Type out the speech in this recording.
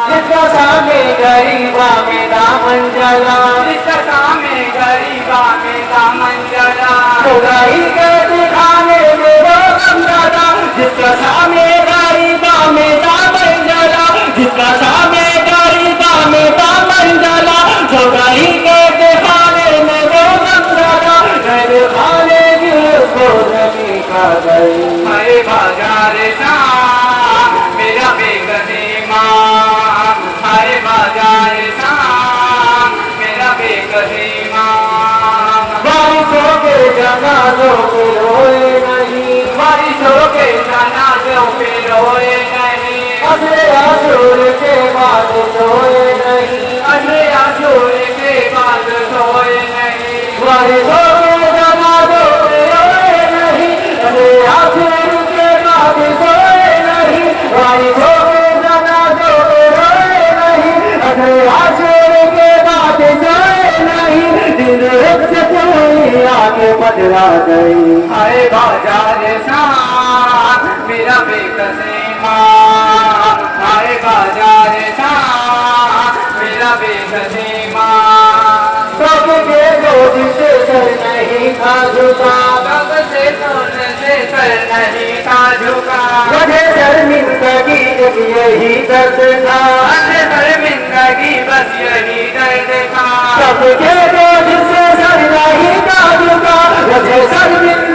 जिसका सामे गरीबा में दामन जला, जिसका सामे गरीबा में दामन जला, खुदाई के दिखाने में वो गम डाला, जिसका सामे गरीबा में दामन जला, जिसका सामे गरीबा में दामन जला, खुदाई के दिखाने में वो गम डाला, मेरे खाने की उसको जमी का गई। हरे बाजार शाह मेरा बेगने माँ, हरे बाजार शाह मेरा बेगने माँ। बारिशों के जनाजों पे रोए नहीं, बारिशों के जनाजों पे रोए नहीं, अगले आजूर के बाद सोए नहीं, अगले आजूर के बाद सोए नहीं। बारिशों के जनाजों पे रोए नहीं, अगले आजूर के बाद सोए नहीं, बारिशों के जनाजों पे रोए नहीं, अगले आजूर के बाद सोए नहीं, दिन से कोई आके बदला गई। हाय बाजार शाह मेरा बेकसे माँ, हाय बाजार शाह मेरा बेकसे माँ। सबके गोद से सर नहीं था झुका, कब से सोने से कर नहीं था झुका, मुझे शर्मिंदगी एक यही दर्द था, अन्य शर्मिंदगी बस यही दर्द था। सबके गोद से सर नहीं था झुका, मुझे शर्मिंदगी